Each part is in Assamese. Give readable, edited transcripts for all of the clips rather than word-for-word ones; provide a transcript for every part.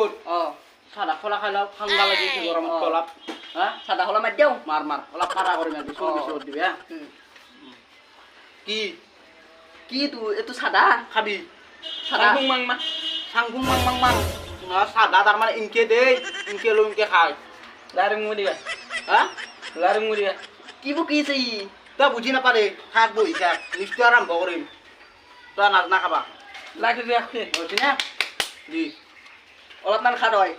ক'ত চাদা খোলা খাই লওক ঠাণ্ডা লাগিছে গৰমত অলপ হা চাদা খোলা মাৰি দিওঁ মাৰ অলপ কাৰা কৰি মাৰ বিচুন বিচুন দিবি হা কি কি এইটো চাদা খাবি চাদা সাংফুং মাং মাং চাদা তাৰমানে ইনকে দেই ইনকে লৈ ইনকে খায় লাৰিং মুৰিয়া হা লাৰিং মুৰিয়া কি বকিছে ই তই বুজি নাপালে থাক বহি থাক লিষ্টটো আৰম্ভ কৰিম তই নাজনা খাবা লাগি ৰাখে বুজি না দি অলপমান খা তই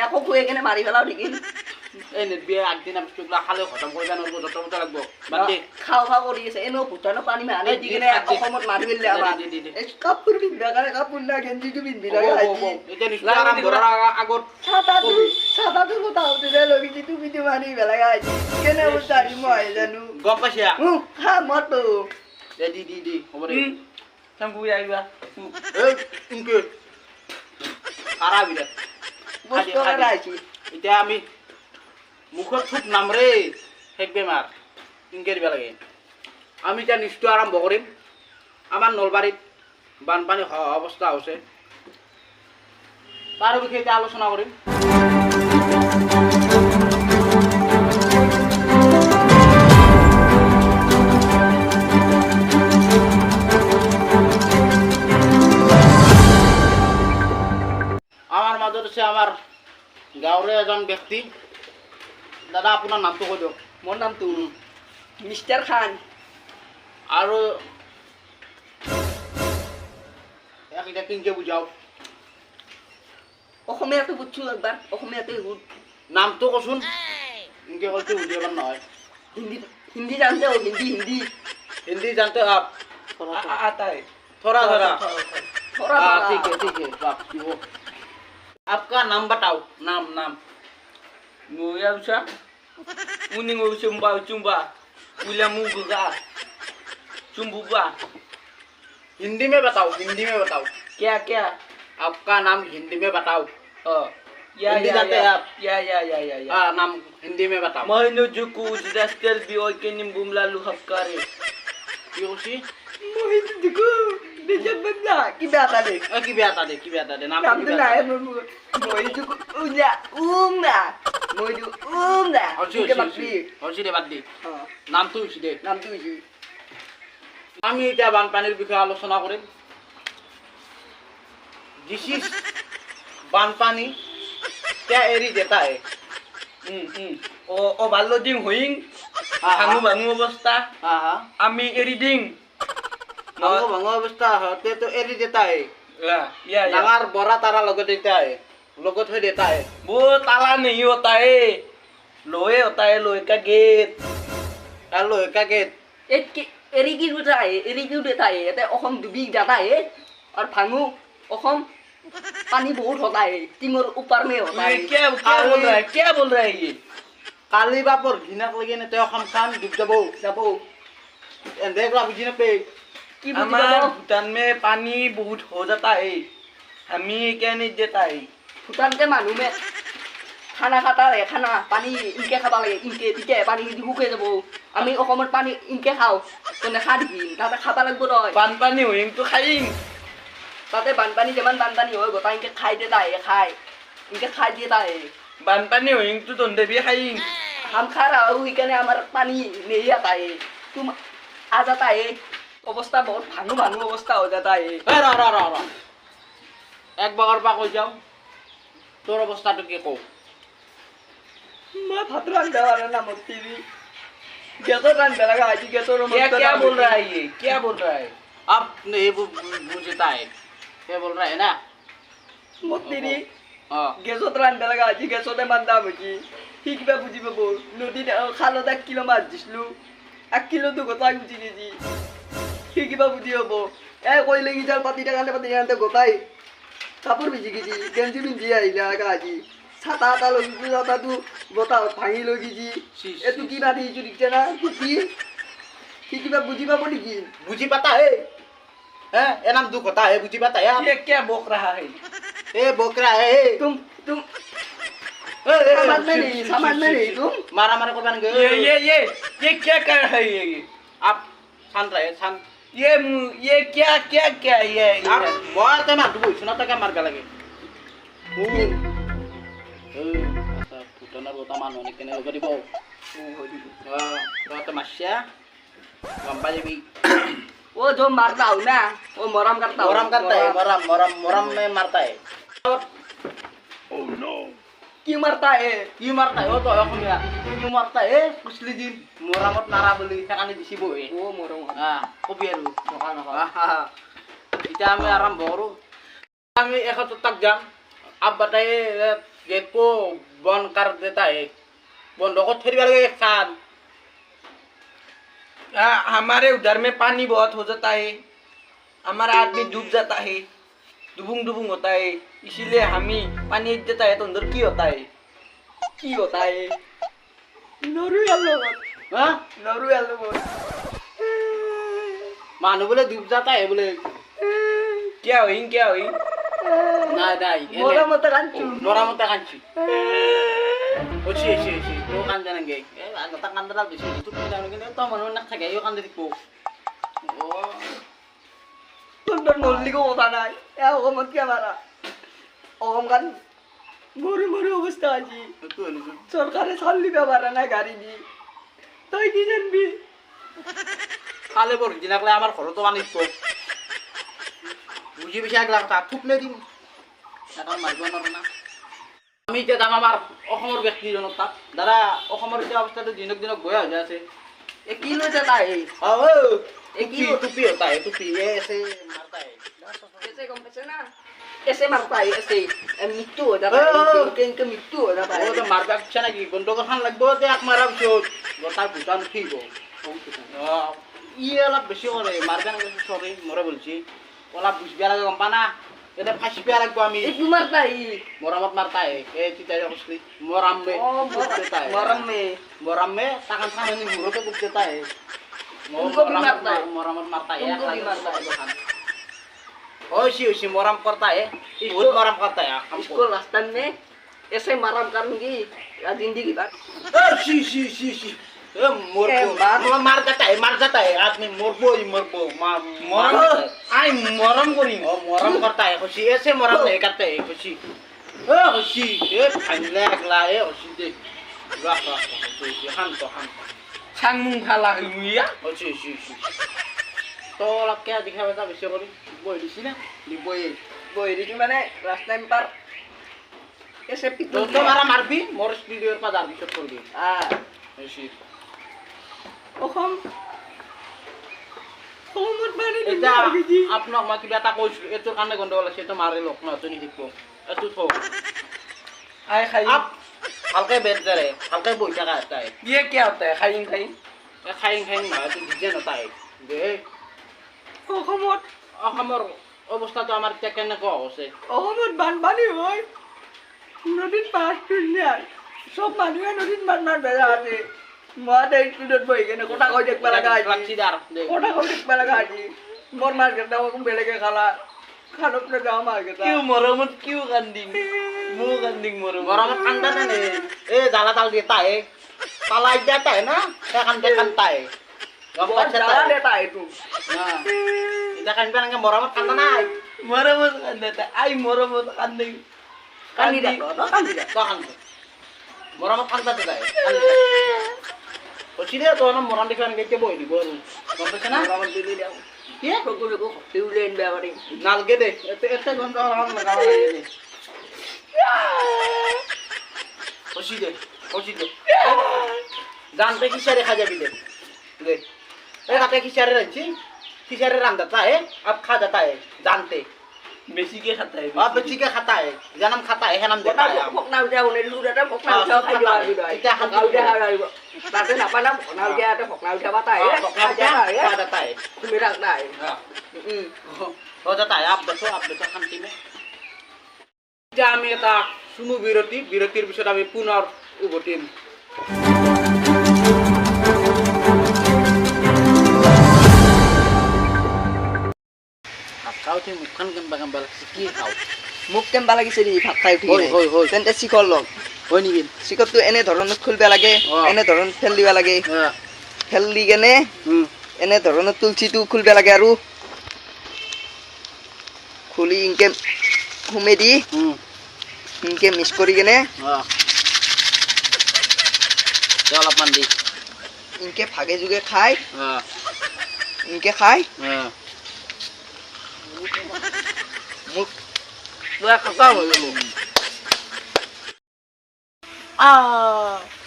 একো খুৱাই কেনে মাৰি পেলাও নেকি এই নেটবিয়ে আগদিনা বস্তুবিলাক খালেও খতম কৰিব নোৱাৰিব যত মত লাগব বাদ দে খাওঁ খাওঁ কৰি আছে এনেও ভূটানৰ পানী মাৰি দি কেনে অসমত মাৰি পেলালে আমাৰ কাপোৰ পিন্ধিবা কাৰণে কাপোৰ না গেঞ্জিটো পিন্ধি লাগে এতিয়া নিশ্চয় আৰাম কৰাৰ আগত চাদাটো কথা হওঁতে লগি যিটো পিন্ধি মাৰি পেলাগা কেনে উঠাৰি মই জানো গম পাইছা হা মতো দে দি হ'ব দে চাংকু আহিবা এই ইনকে কাৰা বিৰাট বস্তু এটা আহিছে এতিয়া আমি মুখত থুপ নামৰে শেষ বেমাৰ ইনকে দিব লাগে আমি এতিয়া নিশ্চয় আৰম্ভ কৰিম আমাৰ নলবাৰীত বানপানী অৱস্থা হৈছে তাৰ বিষয়ে এতিয়া আলোচনা কৰিম আমাৰ মাজত আছে আমাৰ গাঁৱৰে এজন ব্যক্তি দাদা আপোনাৰ নামটো কৈ দিয়ক মোৰ নামটো মিষ্টাৰ খান আৰু এতিয়া কিনকে বুজাও অসমীয়াটো বুজছো একবাৰ অসমীয়াতে সুধ নামটো কচোন ইনকে কৈছে বুজিব নহয় হিন্দী জানতে हो हिंदी हिंदी जानते हो आप आता है थोड़ा थोड़ा ठीक है आप वो आपका नाम बताओ नाम Nguya bisa Uning cumba Ula muga Cumbuba Hindi में बताओ क्या आपका नाम हिंदी में बताओ हिंदी जानते हैं आप ya नाम हिंदी में बताओ Mahinujuku Disaster Biokenim Bumlalu Hapkare Yoshi Mohinujuku Dijabana Kiba tadi की बात है नाम Naam tu naik Mohinujuku Umna Mohinujuku Umna হসি দে বাদ দি নামটো হসি দে নামটো কি আমি এতিয়া বানপানীৰ বিষয়ে আলোচনা কৰিম दिस इज बानपानी क्या एरी देता है O baloding hoing Bangu অবস্থা আমি এৰি দিং ভাঙো অৱস্থা হতে তো এৰি देता है या ডাঙৰ বৰা তাৰা লগত देता है লগত হৈ देता है वो ताला नहीं होता है लोहे होता है लोहे का गेट हेलो का गेट एक एरी की होता है एरी क्यों देता है ये अखम डूबी जाता है और भांगू अखम पानी बहुत होता है टिंगर ऊपर में होता है क्या बोल रहा है ये काली बापर घिनाक लगे ने ते हम खान डूब जाबो देखला बुझी ना पे की हमारे भूटान में पानी बहुत हो जाता है हमें क्या नहीं देता है भूटान के मानू में खाना खाता है खाना पानी इनके खाता लगे इनके तिके पानी हुके जाबो আমি অসমত পানী ইনকে খাও তো নেখা দিবি তাতে খাবা লাগবো তই বানপানী হইং তো খাইং তাতে বানপানী যেমান বানপানী হয় গোটা ইনকে খাই দে তাই খাই ইনকে খাই দিয়ে তাই বানপানী হইং তো তন্দে বি খাইং हम खा रहा हूँ इकने हमारा पानी नहीं आता है तुम आ जाता है अवस्था बहुत भानु अवस्था हो जाता है ৰ এক বাগৰ পা কৈ যাও তোৰ অৱস্থাটো কি কও मैं फतरान देवारा ना मत्ती भी कैसे रन लगा आज कैसे रो क्या बोल रहा है ये क्या बोल रहा है अब नहीं बुझता है क्या बोल रहा है ना मत्ती भी हां कैसे रन लगा आज कैसे दे मंदा मुझी ठीक बे बुझी बो नदी खालो 1 किलो मार दिसलु 1 किलो तो गोताई बुझी दी ठीक बे बुझी बो ए कोई लगी चल पति टांगाते गोताई কাপড় ভিজি গেছি গেঞ্জি পিন্ধি আহিলা আজি ছাতা এটা লৈ গেছি ছাতাটো বতাহত ভাঙি লৈ গেছি এইটো কিবা দিছো দেখিছে না কি কিবা বুজি পাব নেকি बुझी पाता है ये नाम दुख होता है बुझी पाता है ये क्या बोक रहा है ए बोकरा है तुम समझ में नहीं तुम मारा मारा करवान गए ये क्या कर रहा है ये आप शांत रहे शांत ये क्या है ये आप बहुत है मार दूँ सुना तो क्या मार के लगे শুন আচ্ছা ভূটানৰ কথা মানুহ অনেক কেনে কৰিব দিব তহঁতে মাছিয়া গম পাই যাবি वो जो मारता हूँ ना वो मरम करता हूँ মৰম करता है मरम मरम मरम में मारता है क्यों मारता है কি মারতা হে ও তো অসমীয়া কি মারতা হে কুছলি দিন মৰামত নাৰা বুলি সেইকাৰণে দিছি বহে वो मरम কবি আৰু এতিয়া আমি আৰম্ভ কৰোঁ আমি এসত্তৰ তাক যাম আব বাটাই गेट को बंद कर देता है बंद को थोड़ी बार एक साथ हमारे उधर में पानी बहुत हो जाता है, हमारा आदमी डूब जाता है, डुबुंग डुबुंग होता है, इसीलिए हमें पानी देता है तो अंदर की होता है की होता है नरुया लोग हाँ नरुया लोग मानो बोले डूब जाता है बोले क्या हुई ना मोरा मत कांचू मोरा मत कांची ओशी तो कान जानेंगे ए आता कान दला बिसी तू जानेंगे तो मनो ना खागे यो कान देखो ओ तुम तो नल्ली को होता ना या वो मत क्या मारा ओम कान मोरे मोरे अवस्था जी तो सरकारे साली ব্যবহার না গাড়ি দি তাই কি জানবি কালে বর দিনাকলে আমার ঘরতো আনিস তো বুঝি বিশাক লাগতা থুপলে দিম এখন মারব না আমি এতিয়া যাম আমাৰ অসমৰ ব্যক্তিজনৰ তাত দাদা অসমৰ এতিয়া অৱস্থাটো দিনক দিনক গৈ হৈ আছে ये की लो जाता है टुपी टुपी होता है टुपी ये ऐसे मारता है ऐसे कम ऐसे ना ऐसे मारता है ऐसे मृत्यु हो जाता है इनके मृत्यु हो जाता है वो तो मारता अच्छा ना कि बंदूक खान लगबो ते एक मारा शोट গোটা ভুটান ঠিক ইয়ে অলপ বেশি করে মারবে না সরি মরে বলছি ওলা বুঝবে লাগে গম পানা এটা ফাঁসি পেয়া লাগবো আমি ये क्यों मारता है মরামত মারতা है ए চিতাই অবশ্যই মরাম में देता है मरम में ताकन थाने मुरो पे कुछ देता है उनको भी मारता है मरमत मारता है उनको भी मारता है ओशी मरम करता है बहुत मरम करता है इसको रास्ते में ऐसे मरम करूंगी या जिंदगी भर शी मार जाता है आदमी मरबो मरम आई मरम करी मरम करता है खुशी ऐसे मरम नहीं करते है खुशी खुशी ये फाइनल अगला है खुशी दे वाह हम तो सांगमुं फाला हुइया खुशी तो लग क्या दिखा बता विषय करी बोल दिसी ना बोल बोरी की मैंने रास्ते में पर ऐसे पिटो तो मारा मारबी मोर स्पीडर पर दाबी शॉट कर दी खुशी ओखम ओमत बानी এটা আপোনাক মই কিবা এটা কৈছো এটো কাৰণে গন্ডগোল আছে তো মাৰে লোক ন তুমি শিকব এটো থো आई खाई আপ হালকে বেট করে হালকে বই থাকা এটা ये क्या होता है खाइन खाइन খাইং না তো দিজে নতা দে ओखमत অসমৰ অৱস্থাটো আমাৰ এতিয়া কেনেকুৱা হৈছে ओखमत बानपानी होय नदीत पास दुनिया सब মানুহে নদীত মাছ বেজা আছে মাতে স্কুলত বহি কেনে কথা কৈ দেখবা লাগা রাখছিদার দে কথা কৈ দেখবা লাগা আজি মোর মাছ গেটা ওকম বেলেগে খালা খানপ না যাও মাছ গেটা क्यों मरमत क्यों गंदिंग मु गंदिंग मरमत গরমত ঠান্ডা নে এ জ্বালা তাল দেতা है পালাই দেতা है ना এখন দেখানতা है গম পাচ্ছ জ্বালা দেতা है तू হ্যাঁ এটা কানবে না মরমত ঠান্ডা নাই मरमत गंदता आई मरमत गंदिंग কানি দে কখন মরমত ঠান্ডা দেতা है ওছিরে তো না মরম দেখান গেতে বই দিব গম পাচ্ছ না আমার দিলি দাও কি প্রকুলে কো দিউলেন বেবারে নালগে দে এতে গন্ধ হাম লাগাও লাগে দে খুশি দে জানতে কি সারে খা যাবি দে ए खाते की शरीर रंची की शरीर रंगता है अब खा जाता है जानते बेसी के खाता है अब बच्ची के खाता है जन्म खाता है नाम देता है phok nào treo này lu đã phok nào treo thay rồi rồi phok nào treo rồi ta cái nào năm phok nào treo cái phok nào treo bắt tay phok nào treo खा जाता है tu mới đặt lại हो जाता है आप देखो शांति में যা আমি এটা শুনো বিরতির পিছত আমি পুনৰ উভতিম খাও তুমি মুখখন কেম্বা কি খাও মোক কেম্বা লাগিছে নি ভাত খাই উঠি হয় তেন্তে শিকল লগ হয় নেকি শিকলটো এনে ধৰণত খুলবা লাগে এনে ধৰণত ফেল দিবা লাগে ফেল দি কেনে এনে ধৰণত তুলসীটো খুলবা লাগে আৰু খুলি ইনকে ঘুমে দি ইনকে মিক্স কৰি কেনে অলপমান দি ইনকে ভাগে যুগে খাই অঁ ইনকে খাই অঁ মোক পুৰা খতম হৈ গ'লো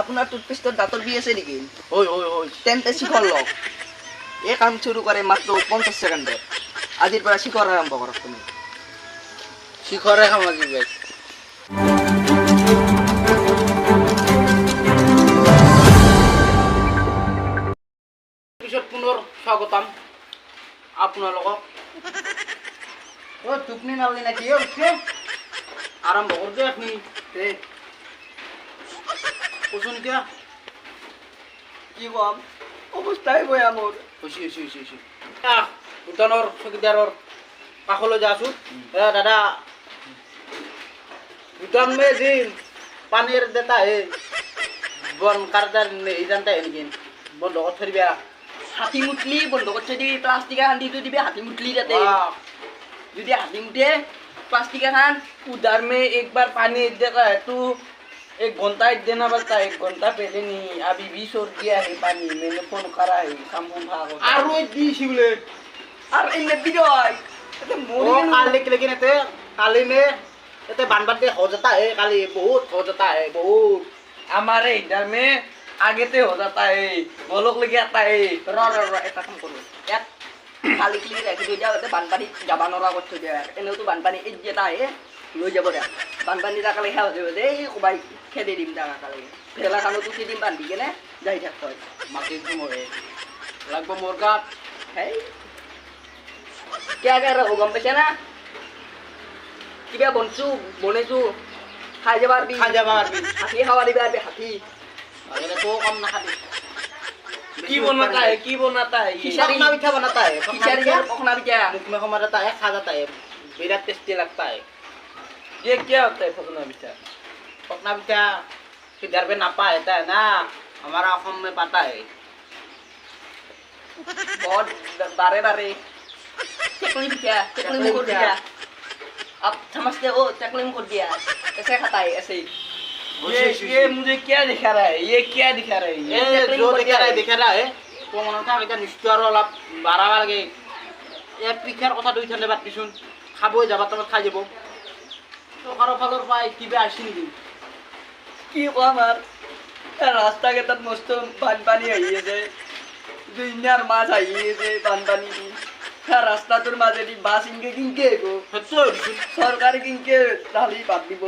আপোনাৰ টুথপেষ্টৰ দাঁতৰ বিষ আছে নেকি ঐ তেন্তে শিখৰ লওক এই কাম শুৰু কৰে মাত্ৰ 50 সেকেন্ডে আজিৰ পৰা শিখৰ আৰম্ভ কৰক তুমি শিখৰে সামাজিক ব্যাগ পিছত পুনৰ স্বাগতম আপোনালোকক টোপনি নালি নাকি উঠে আৰম্ভ কৰোঁ দে আপুনি কচোন এতিয়া কি কম অৱস্থাই বেয়া মোৰ হৈছে ভূটানৰ চকীদাৰৰ কাষলৈ যা আছোঁ দাদা भूटान में जी पानी देता है बन करता नहीं जानता है लेकिन बंद कर फिर भी হাতী মুটলি বন্ধ করছে দি প্লাস্টিক খান দি দিবে হাতী মুটলি যাতে যদি হাতী মুটে प्लास्टिक खान उधर में एक बार पानी देता है तो 1 घंटा देना पड़ता है 1 घंटा पहले नहीं अभी 20 और दिया है पानी मैंने फोन करा है कामून भागो আর ওই দি শিবলে আর এনে বিজয় এটা ओ মরি काली लेकिन एते काली में एते बानबाटे हो जाता है काली बहुत हो जाता है बहुत हमारे इधर में आगे से हो जाता है वो लोग लेके आता है র এটা কাম করব এক খালি ক্লি রাখি দিয়ে যাও এতে বানপানি যাবা নরা করতে দেয়া এনেও তো বানপানি এই যেটা এ লৈ যাব দে বানপানি রাখালে হেও দেবে দে কবাই খেদে দিম টাকা কালে ফেলা খানো তুই দিম বান্ধি কেনে যাই থাকতে হয় माटी मोरे लगभग मुर्गा হেই क्या कर रहे हो गम पे ना কিবা বনছু বনেছু খাই যাবার বি खा जा बाहर भी হাতি খাওয়া দিবে আর হাতি अरे तो कम ना खाती की बनाता है की बनाता है ये पकना मीठा बनाता है খিচারি আর পখনা বিটা मुख में हमारा जाता है खा जाता है बिराट टेस्टी लगता है ये क्या होता है फकना बिचा पकना मीठा किधर पे नापा रहता है ना हमारा असम में पाता है बहुत बारे बारे चकली बिटा चकली में कर दिया अब समझते हो चकली में कर दिया ऐसे खाता है ऐसे ही ये मुझे क्या दिखा रहा है ये क्या दिखा रहा है ये ए जो दिखा रहा है तो मन था এটা নিশ্চয় আৰু অলপ বাড়াবা লাগে এ পিখাৰ কথা দুই থানে বাদ দিছোন খাবই যাবা তোমাক খাই যাব চৰকাৰৰ ফালৰ পৰা কিবা আসি নেকি কি কম আর রাস্তা ঘাটত মস্ত বানপানি আহি আছে দুনিয়ার মাছ আহি আছে বানপানি দি রাস্তাটোর মাজেদি বাস ইনকে কিনকে গো সেইটো দিছোন সরকার কিনকে ঢালি বাদ দিব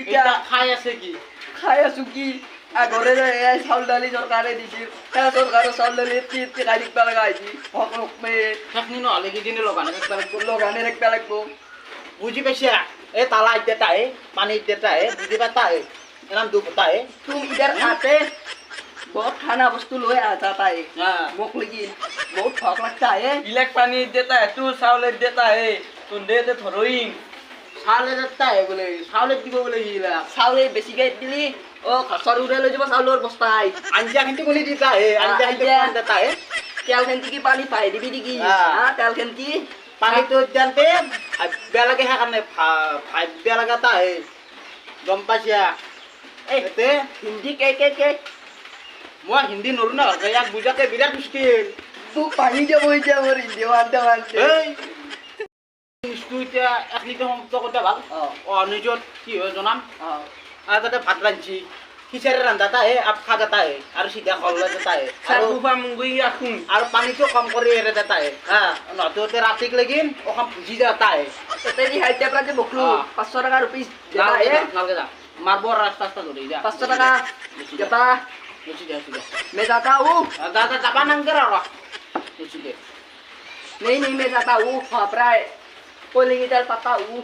এটা ইটা খাই আছে কি খাই আছো কি আগরে এই চাউল ডালি সরকারে দিছিল হ্যাঁ সরকারের চাউল ডালি টিপ খাই দিবা লাগাইছি হক মে থাকনি নহ'লে কিদিনে লগানে একবাৰ লগানে রাখবা লাগবো বুজি পাইছা এই তালা দেতা है पानी देता है बुझी पाता है एनाम दु पता है तुम इधर आते बहुत खाना वस्तु लोए आ जाता है हां भूख लगी बहुत भूख लगता है इलेक्ट पानी देता है तू सावले देता है तू दे दे थोड़ी साले देता है बोले साले দিব बोले हिला চাউলে বেছিকে দিলি ও খসর উড়ে লৈ যাব চাউলৰ বস্তাই अंजा खंती कोनी देता है अंजा खंती कौन देता है তেল খেন্তি কি পানি পাই দিবি নেকি হ্যাঁ। তেল খেন্তি पानी तो जानते भाब्या लगे है करने भाब्या लगाता है गम पासिया एते হিন্দি কে মই হিন্দি নৰু না ইয়াক বুজাতে বিৰাট মুশকিল তুই পানি যাব হইছে আমার হিন্দি মানতে মানতে এই স্কুইটা একনিকে সম্পদ করতে ভাল ও নিজত কি হয় জনাম আর তাতে ভাত রাঁধছি খিচারি রান্ধাতা হে আপ খা যাতা হে আর সিধা খল্লা যাতা হে আর साकुफा मुंगई आखुं আর পানিটো কম করে এরে যাতা হে হ্যাঁ নততে রাতিক লাগিন ওখান ভুজি যাতা হে এতে দি হাইতে প্রাজে বকলু 500 টাকা রুপিস দেবা নালগে এ যা নালগে যা মারবো রাস্তা রাস্তা ধরে যা 500 টাকা দেবা বুঝি যা বুঝি যা मैं जाता हूँ দাদা চাপা নাঙ্গে রা বুঝি দে नहीं मैं जाता हूँ वहाँ पर पोलिंग इधर पाता हूँ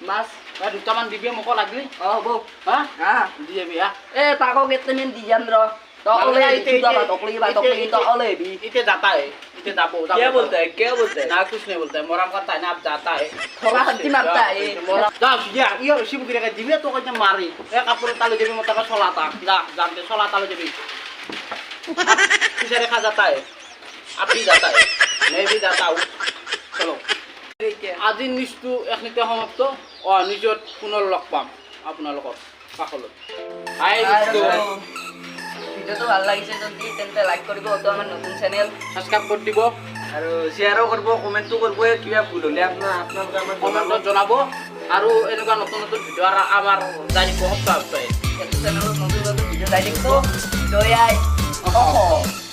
मास আর দুটামান দিবি মোক লাগলি वो হ্যাঁ हाँ দিয়ে বিয়া ए ताको कितने दिन दिया अंदर तो ओले इधर बातोकली तो ओले भी इते जाता है इते जाबो क्या बोलता है क्या बोलता है ना कुछ नहीं बोलता है मोराम करता है ना आप जाता है थोड़ा हंसी मारता है जा या iyo sibu kira ka dibi to kanya mari kapur talo jabi mo taka solata da jante solata lo jabi kisare kha jata hai आप भी जाता है मैं भी जाता हूँ चलो আজি নিউজটো এখনিতে সমাপ্ত নিউজত পুনৰ লগ পাম আপোনালোকৰ কাষলৈ হাই ভিডিঅ'টো ভাল লাগিছে যদি তেন্তে লাইক কৰিব তো আমাৰ নতুন চেনেল সাবস্ক্ৰাইব কৰি দিব আৰু শ্বেয়াৰো কৰিব কমেণ্টটো কৰিব কিবা ভুল হ'লে আপোনালোকে আমাক কমেণ্টত জনাব আৰু এনেকুৱা নতুন নতুন ভিডিঅ' আমাৰ যাই থাকিব সপ্তাহে চেনেলত নতুন নতুন ভিডিঅ' যাই থাকিব জয় আই